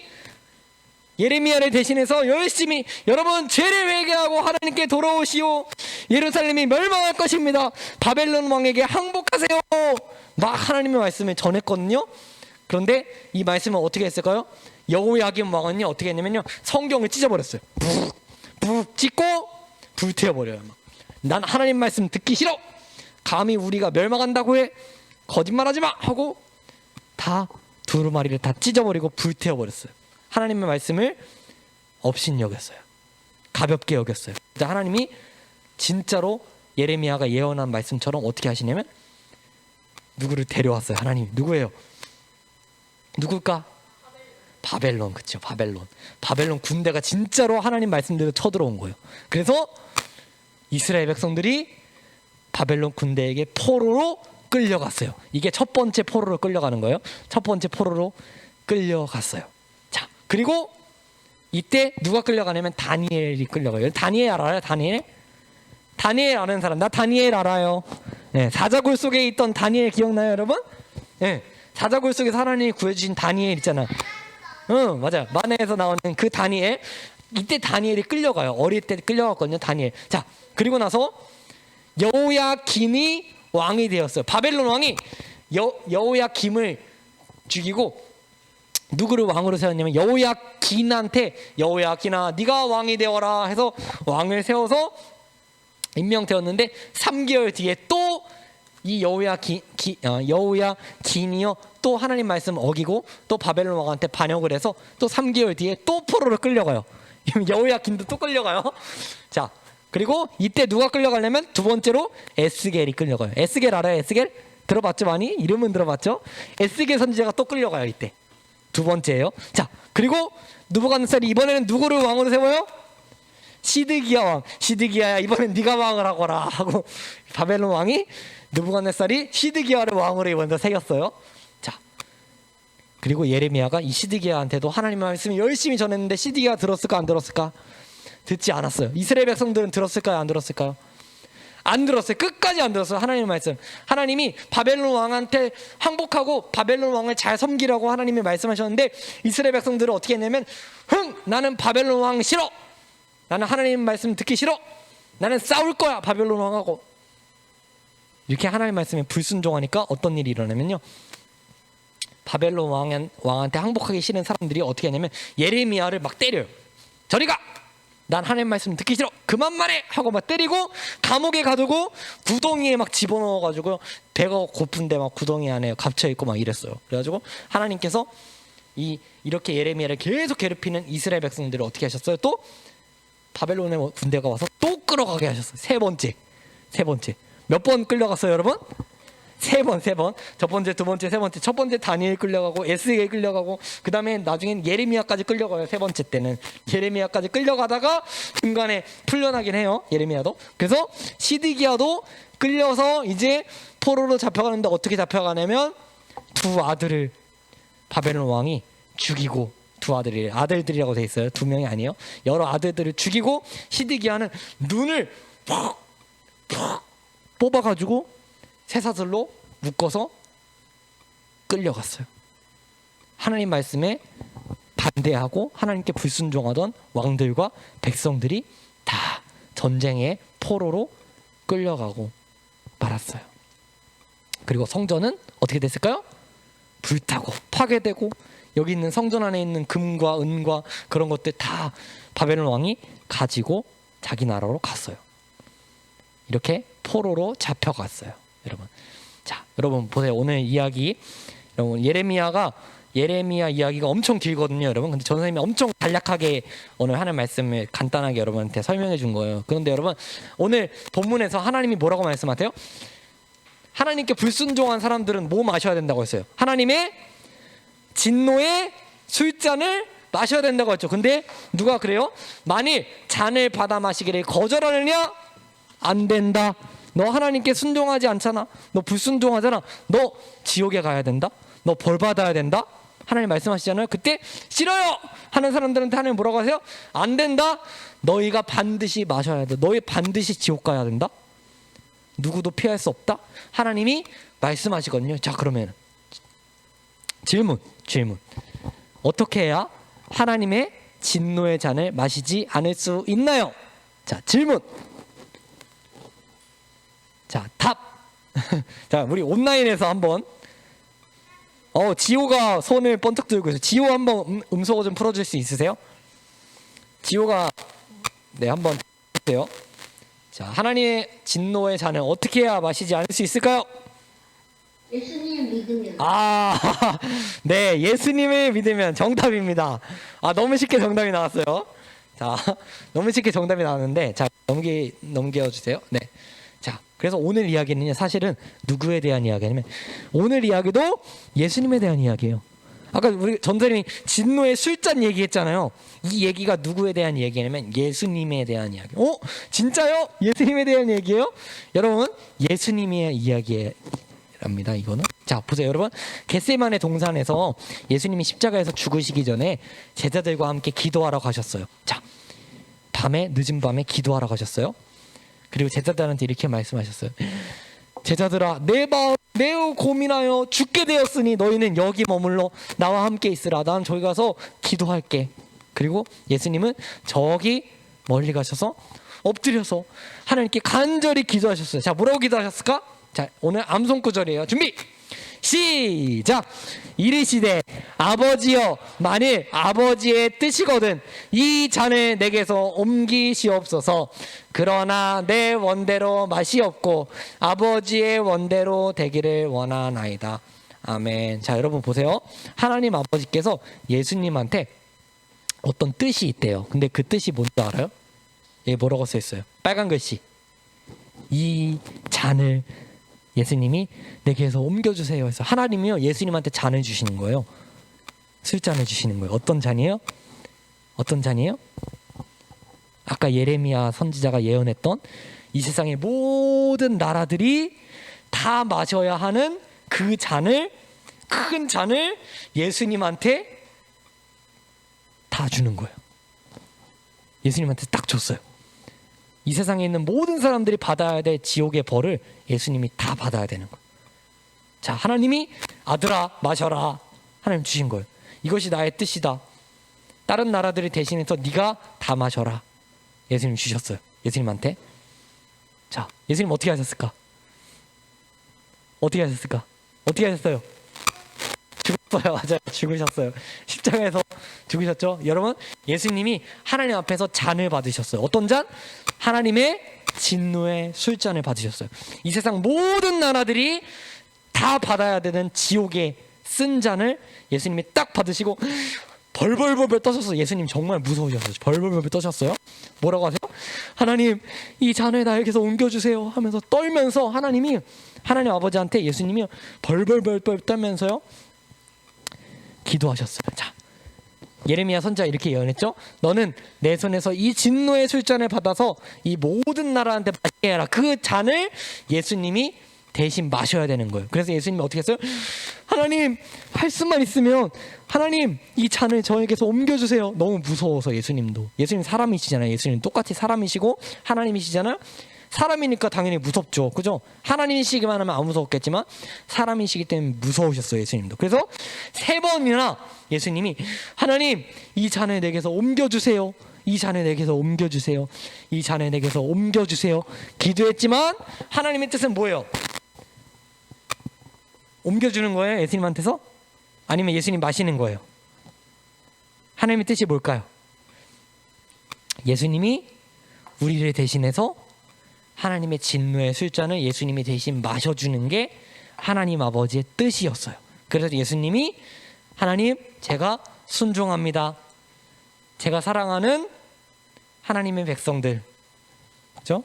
예레미야를 대신해서 열심히, 여러분 죄를 회개하고 하나님께 돌아오시오. 예루살렘이 멸망할 것입니다. 바벨론 왕에게 항복하세요. 막 하나님의 말씀을 전했거든요. 그런데 이 말씀은 어떻게 했을까요? 여호야김 왕은요 어떻게 했냐면요, 성경을 찢어버렸어요. 푹 찢고 불태워버려요. 난 하나님 말씀 듣기 싫어. 감히 우리가 멸망한다고 해? 거짓말하지 마 하고 다 두루마리를 다 찢어버리고 불태워버렸어요. 하나님의 말씀을 업신여겼어요. 가볍게 여겼어요. 하나님이 진짜로 예레미야가 예언한 말씀처럼 어떻게 하시냐면 누구를 데려왔어요. 하나님 누구예요? 누굴까? 바벨론. 그렇죠, 바벨론 군대가 진짜로 하나님 말씀대로 쳐들어온 거예요. 그래서 이스라엘 백성들이 바벨론 군대에게 포로로 끌려갔어요. 이게 첫 번째 포로로 끌려가는 거예요. 첫 번째 포로로 끌려갔어요. 자, 그리고 이때 누가 끌려가냐면 다니엘이 끌려가요. 다니엘 알아요? 다니엘 아는 사람? 나 다니엘 알아요. 네, 사자굴 속에 있던 다니엘 기억나요, 여러분? 네, 사자굴 속에서 하나님이 구해주신 다니엘 있잖아. 응, 맞아요. 만화에서 나오는 그 다니엘. 이때 다니엘이 끌려가요. 어릴 때 끌려갔거든요, 다니엘. 자, 그리고 나서 여호야김이 왕이 되었어요. 바벨론 왕이 여호야김을 죽이고 누구를 왕으로 세웠냐면 여호야긴한테, 여호야긴아 네가 왕이 되어라 해서 왕을 세워서 임명되었는데 3개월 뒤에 또 이 여호야긴이요 또 하나님 말씀 어기고 또 바벨론 왕한테 반역을 해서 또 3개월 뒤에 또 포로로 끌려가요. 여호야긴도 또 끌려가요. 자, 그리고 이때 누가 끌려가려면 두 번째로 에스겔이 끌려가요. 에스겔 알아요? 에스겔? 들어봤죠? 많이? 이름은 들어봤죠? 에스겔 선지자가 또 끌려가요. 이때 두 번째예요. 자, 그리고 느부갓네살이 이번에는 누구를 왕으로 세워요? 시드기야 왕. 시드기야야, 이번엔 네가 왕을 하거라 하고 바벨론 왕이 느부갓네살이 시드기야를 왕으로 먼저 새겼어요. 자, 그리고 예레미야가 이 시드기야한테도 하나님의 말씀을 열심히 전했는데 시드기야가 들었을까 안 들었을까? 듣지 않았어요. 이스라엘 백성들은 들었을까요? 안 들었을까요? 안 들었어요. 끝까지 안 들었어요. 하나님의 말씀. 하나님이 바벨론 왕한테 항복하고 바벨론 왕을 잘 섬기라고 하나님이 말씀하셨는데 이스라엘 백성들은 어떻게 했냐면, 나는 바벨론 왕 싫어. 나는 하나님 말씀 듣기 싫어. 나는 싸울 거야 바벨론 왕하고. 이렇게 하나님 말씀에 불순종하니까 어떤 일이 일어나면요, 바벨론 왕한테 항복하기 싫은 사람들이 어떻게 하냐면 예레미야를 막 때려요. 저리 가! 난 하나님 말씀 듣기 싫어. 그만 말해! 하고 막 때리고 감옥에 가두고 구덩이에 막 집어넣어가지고 배가 고픈데 막 구덩이 안에 갇혀있고 막 이랬어요. 그래가지고 하나님께서 이렇게 예레미야를 계속 괴롭히는 이스라엘 백성들을 어떻게 하셨어요? 또 바벨론의 군대가 와서 또 끌어가게 하셨어요. 세 번째. 몇 번 끌려갔어요, 여러분? 세 번. 첫 번째, 두 번째, 세 번째. 첫 번째 다니엘 끌려가고 에스겔 끌려가고 그 다음에 나중엔 예레미야까지 끌려가요. 세 번째 때는 예레미야까지 끌려가다가 중간에 풀려나긴 해요. 예레미야도. 그래서 시드기야도 끌려서 이제 포로로 잡혀가는데 어떻게 잡혀가냐면 두 아들을 바벨론 왕이 죽이고, 두 아들들이라고 돼 있어요. 두 명이 아니에요. 여러 아들들을 죽이고 시드기야는 눈을 팍 뽑아가지고 쇠사슬로 묶어서 끌려갔어요. 하나님 말씀에 반대하고 하나님께 불순종하던 왕들과 백성들이 다 전쟁의 포로로 끌려가고 말았어요. 그리고 성전은 어떻게 됐을까요? 불타고 파괴되고 여기 있는 성전 안에 있는 금과 은과 그런 것들 다 바벨론 왕이 가지고 자기 나라로 갔어요. 이렇게 포로로 잡혀갔어요. 여러분, 자, 여러분 보세요. 오늘 이야기, 여러분 예레미야 이야기가 엄청 길거든요, 여러분. 근데 전 선생님이 엄청 간략하게 오늘 하는 말씀을 간단하게 여러분한테 설명해 준 거예요. 그런데 여러분, 오늘 본문에서 하나님이 뭐라고 말씀하세요? 하나님께 불순종한 사람들은 뭐 마셔야 된다고 했어요? 하나님의 진노의 술잔을 마셔야 된다고 했죠. 근데 누가 그래요? 만일 잔을 받아 마시기를 거절하느냐? 안 된다. 너 하나님께 순종하지 않잖아. 너 불순종하잖아. 너 지옥에 가야 된다. 너 벌 받아야 된다. 하나님 말씀하시잖아요. 그때 싫어요 하는 사람들한테 하나님 뭐라고 하세요? 안 된다. 너희가 반드시 마셔야 돼. 너희 반드시 지옥 가야 된다. 누구도 피할 수 없다. 하나님이 말씀하시거든요. 자, 그러면 질문. 어떻게 해야 하나님의 진노의 잔을 마시지 않을 수 있나요? 자, 질문. 자, 답. 자, 우리 온라인에서 한번 지호가 손을 번쩍 들고 있어요. 지호 한번 음소거 좀 풀어줄 수 있으세요? 지호가 네, 한번 해주세요. 자, 하나님의 진노의 잔을 어떻게 해야 마시지 않을 수 있을까요? 예수님 믿으면. 네, 예수님을 믿으면 정답입니다. 너무 쉽게 정답이 나왔어요. 자, 너무 쉽게 정답이 나왔는데, 자, 넘겨주세요. 네. 자, 그래서 오늘 이야기는요, 사실은 누구에 대한 이야기냐면 오늘 이야기도 예수님에 대한 이야기예요. 아까 우리 전설이 진노의 술잔 얘기했잖아요. 이 얘기가 누구에 대한 얘기냐면 예수님에 대한 이야기. 진짜요? 예수님에 대한 얘기예요? 여러분, 예수님의 이야기랍니다. 이거는. 자, 보세요, 여러분. 겟세마네 동산에서 예수님이 십자가에서 죽으시기 전에 제자들과 함께 기도하러 가셨어요. 자, 늦은 밤에 기도하러 가셨어요. 그리고 제자들한테 이렇게 말씀하셨어요. 제자들아, 내 마음 매우 고민하여 죽게 되었으니 너희는 여기 머물러 나와 함께 있으라. 난 저기 가서 기도할게. 그리고 예수님은 저기 멀리 가셔서 엎드려서 하나님께 간절히 기도하셨어요. 자, 뭐라고 기도하셨을까? 자, 오늘 암송 구절이에요. 준비 시작. 이르시되 아버지여, 만일 아버지의 뜻이거든 이 잔을 내게서 옮기시옵소서. 그러나 내 원대로 마시옵고 아버지의 원대로 되기를 원하나이다. 아멘. 자, 여러분 보세요. 하나님 아버지께서 예수님한테 어떤 뜻이 있대요. 근데 그 뜻이 뭔지 알아요? 여기 뭐라고 써 있어요? 빨간 글씨. 이 잔을 예수님이 내게서 옮겨주세요 해서 하나님이요, 예수님한테 잔을 주시는 거예요. 술잔을 주시는 거예요. 어떤 잔이에요? 아까 예레미야 선지자가 예언했던 이 세상의 모든 나라들이 다 마셔야 하는 그 잔을, 큰 잔을 예수님한테 다 주는 거예요. 예수님한테 딱 줬어요. 이 세상에 있는 모든 사람들이 받아야 될 지옥의 벌을 예수님이 다 받아야 되는 거예요. 자, 하나님이 아들아 마셔라. 하나님 주신 거예요. 이것이 나의 뜻이다. 다른 나라들이 대신해서 네가 다 마셔라. 예수님 주셨어요. 예수님한테. 자, 예수님 어떻게 하셨을까? 어떻게 하셨어요? 죽었어요? 죽으셨어요. 맞아요. 죽으셨어요. 십자가에서 죽으셨죠. 여러분, 예수님이 하나님 앞에서 잔을 받으셨어요. 어떤 잔? 하나님의 진노의 술잔을 받으셨어요. 이 세상 모든 나라들이 다 받아야 되는 지옥의 쓴 잔을 예수님이 딱 받으시고 벌벌벌벌 떠셨어요. 예수님 정말 무서우셨어요. 벌벌벌벌 떠셨어요. 뭐라고 하세요? 하나님, 이 잔을 나에게서 옮겨주세요 하면서 떨면서 하나님 아버지한테 예수님이 벌벌벌벌 떨면서요 기도하셨어요. 자, 예레미야 선지자 이렇게 예언했죠. 너는 내 손에서 이 진노의 술잔을 받아서 이 모든 나라한테 마시게 해라. 그 잔을 예수님이 대신 마셔야 되는 거예요. 그래서 예수님이 어떻게 했어요? 하나님, 할 수만 있으면 하나님 이 잔을 저에게서 옮겨주세요. 너무 무서워서 예수님 사람이시잖아요. 예수님 똑같이 사람이시고 하나님이시잖아요. 사람이니까 당연히 무섭죠. 그죠? 하나님이시기만 하면 안 무서웠겠지만 사람이시기 때문에 무서우셨어요. 예수님도. 그래서 3번이나 예수님이 하나님 이 잔을 내게서 옮겨주세요. 이 잔을 내게서 옮겨주세요. 이 잔을 내게서 옮겨주세요. 기도했지만 하나님의 뜻은 뭐예요? 옮겨주는 거예요? 예수님한테서? 아니면 예수님 마시는 거예요? 하나님의 뜻이 뭘까요? 예수님이 우리를 대신해서 하나님의 진노의 술잔을 예수님이 대신 마셔주는 게 하나님 아버지의 뜻이었어요. 그래서 예수님이 하나님, 제가 순종합니다. 제가 사랑하는 하나님의 백성들, 그렇죠?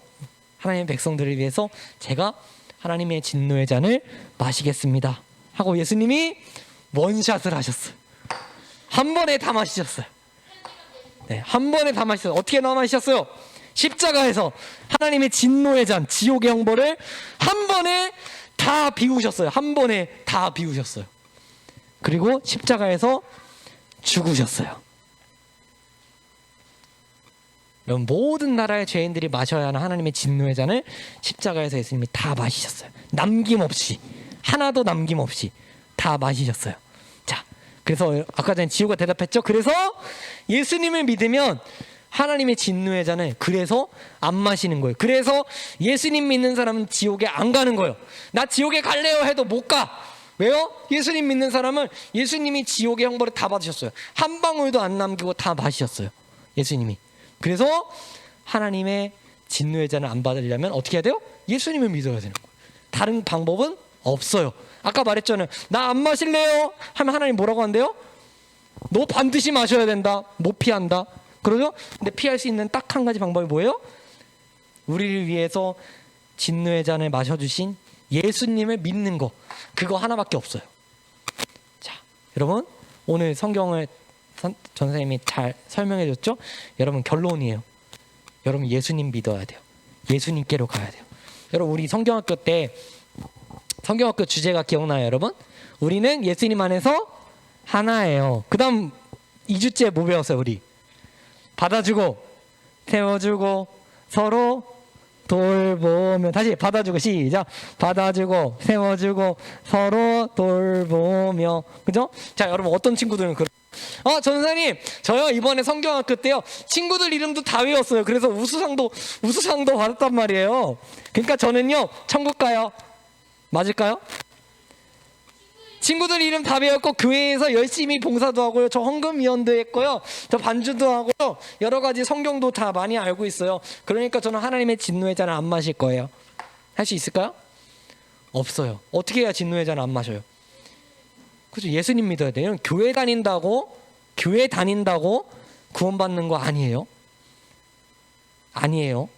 하나님의 백성들을 위해서 제가 하나님의 진노의 잔을 마시겠습니다 하고 예수님이 원샷을 하셨어요. 한 번에 다 마시셨어요. 네, 한 번에 다 마시셨어요. 어떻게 다 마시셨어요? 십자가에서 하나님의 진노의 잔, 지옥의 형벌을 한 번에 다 비우셨어요. 한 번에 다 비우셨어요. 그리고 십자가에서 죽으셨어요. 여러분, 모든 나라의 죄인들이 마셔야 하는 하나님의 진노의 잔을 십자가에서 예수님이 다 마시셨어요. 남김없이, 하나도 남김없이 다 마시셨어요. 자, 그래서 아까 전에 지호가 대답했죠. 그래서 예수님을 믿으면 하나님의 진노의 잔을 그래서 안 마시는 거예요. 그래서 예수님 믿는 사람은 지옥에 안 가는 거예요. 나 지옥에 갈래요 해도 못 가. 왜요? 예수님 믿는 사람은 예수님이 지옥의 형벌을 다 받으셨어요. 한 방울도 안 남기고 다 마시셨어요. 예수님이. 그래서 하나님의 진노의 잔을 안 받으려면 어떻게 해야 돼요? 예수님을 믿어야 되는 거예요. 다른 방법은 없어요. 아까 말했잖아요. 나 안 마실래요? 하면 하나님 뭐라고 한대요? 너 반드시 마셔야 된다. 못 피한다. 그러죠? 근데 피할 수 있는 딱 한 가지 방법이 뭐예요? 우리를 위해서 진노의 잔을 마셔주신 예수님을 믿는 거. 그거 하나밖에 없어요. 자, 여러분, 오늘 성경을 전 선생님이 잘 설명해 줬죠? 여러분, 결론이에요. 여러분, 예수님 믿어야 돼요. 예수님께로 가야 돼요. 여러분, 우리 성경학교 때 성경학교 주제가 기억나요, 여러분? 우리는 예수님 안에서 하나예요. 그 다음 2주째 뭐 배웠어요, 우리? 받아주고 세워주고 서로 돌보면, 다시 받아주고, 시작. 받아주고 세워주고 서로 돌보며. 그죠? 자, 여러분, 어떤 친구들은 전사님, 저요 이번에 성경학교 때요 친구들 이름도 다 외웠어요. 그래서 우수상도 받았단 말이에요. 그러니까 저는요 천국 가요. 맞을까요? 친구들 이름 다 배웠고 교회에서 열심히 봉사도 하고요. 저 헌금위원도 했고요. 저 반주도 하고요. 여러 가지 성경도 다 많이 알고 있어요. 그러니까 저는 하나님의 진노의 잔을 안 마실 거예요. 할 수 있을까요? 없어요. 어떻게 해야 진노의 잔을 안 마셔요? 그죠? 예수님 믿어야 돼요. 교회 다닌다고 구원받는 거 아니에요. 아니에요.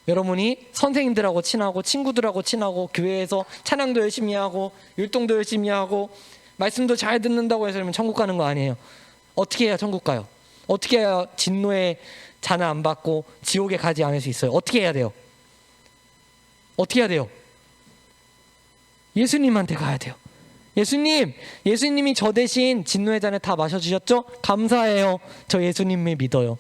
여러분이 선생님들하고 친하고 친구들하고 친하고 교회에서 찬양도 열심히 하고 율동도 열심히 하고 말씀도 잘 듣는다고 해서 그러면 천국 가는 거 아니에요. 어떻게 해야 천국 가요? 어떻게 해야 진노의 잔을 안 받고 지옥에 가지 않을 수 있어요? 어떻게 해야 돼요? 어떻게 해야 돼요? 예수님한테 가야 돼요. 예수님이 저 대신 진노의 잔을 다 마셔주셨죠? 감사해요. 저 예수님을 믿어요.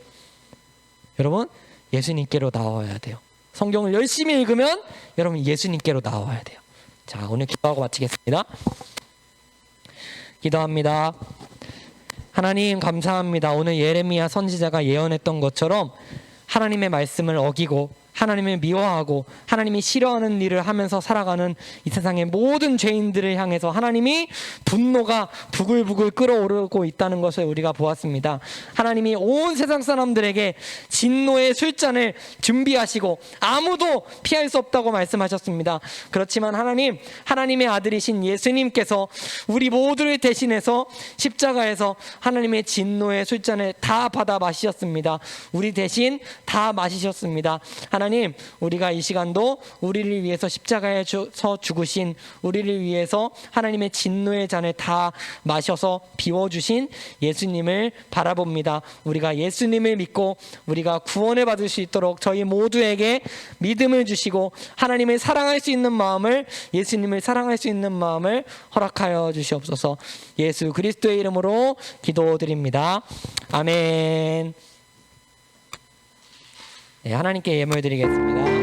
여러분, 예수님께로 나와야 돼요. 성경을 열심히 읽으면 여러분 예수님께로 나와야 돼요. 자, 오늘 기도하고 마치겠습니다. 기도합니다. 하나님 감사합니다. 오늘 예레미야 선지자가 예언했던 것처럼 하나님의 말씀을 어기고 하나님을 미워하고 하나님이 싫어하는 일을 하면서 살아가는 이 세상의 모든 죄인들을 향해서 하나님이 분노가 부글부글 끓어오르고 있다는 것을 우리가 보았습니다. 하나님이 온 세상 사람들에게 진노의 술잔을 준비하시고 아무도 피할 수 없다고 말씀하셨습니다. 그렇지만 하나님의 아들이신 예수님께서 우리 모두를 대신해서 십자가에서 하나님의 진노의 술잔을 다 받아 마시셨습니다. 우리 대신 다 마시셨습니다. 하나님, 우리가 이 시간도 우리를 위해서 십자가에서 죽으신, 우리를 위해서 하나님의 진노의 잔을 다 마셔서 비워주신 예수님을 바라봅니다. 우리가 예수님을 믿고 우리가 구원을 받을 수 있도록 저희 모두에게 믿음을 주시고 하나님을 사랑할 수 있는 마음을, 예수님을 사랑할 수 있는 마음을 허락하여 주시옵소서. 예수 그리스도의 이름으로 기도드립니다. 아멘. 네, 하나님께 예물 드리겠습니다.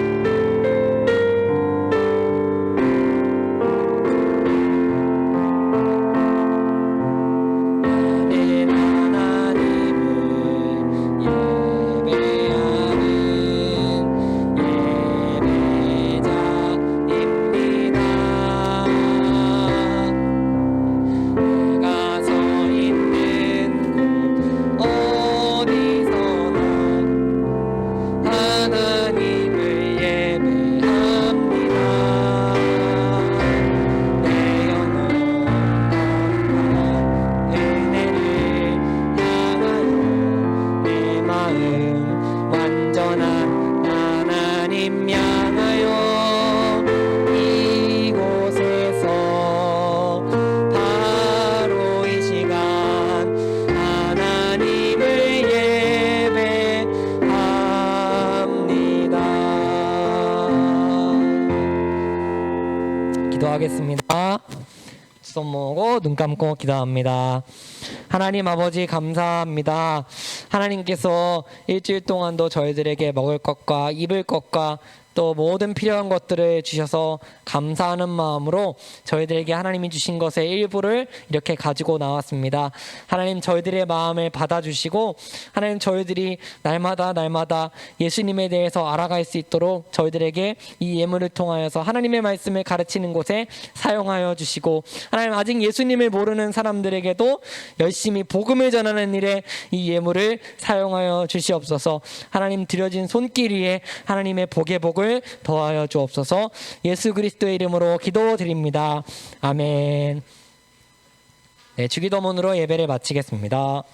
기도하겠습니다. 손 모으고 눈 감고 기도합니다. 하나님 아버지 감사합니다. 하나님께서 일주일 동안도 저희들에게 먹을 것과 입을 것과 또 모든 필요한 것들을 주셔서 감사하는 마음으로 저희들에게 하나님이 주신 것의 일부를 이렇게 가지고 나왔습니다. 하나님, 저희들의 마음을 받아주시고 하나님, 저희들이 날마다 예수님에 대해서 알아갈 수 있도록 저희들에게 이 예물을 통하여서 하나님의 말씀을 가르치는 곳에 사용하여 주시고, 하나님, 아직 예수님을 모르는 사람들에게도 열심히 복음을 전하는 일에 이 예물을 사용하여 주시옵소서. 하나님, 드려진 손길 위에 하나님의 복의 복을 더하여 주옵소서. 예수 그리스도의 이름으로 기도드립니다. 아멘. 네, 주기도문으로 예배를 마치겠습니다.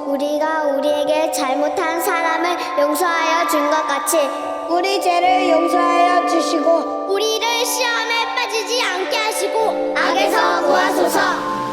우리가 우리에게 잘못한 사람을 용서하여 준 것 같이 우리 죄를 용서하여 주시고 우리를 시험에 빠지지 않게 하시고 악에서 구하소서.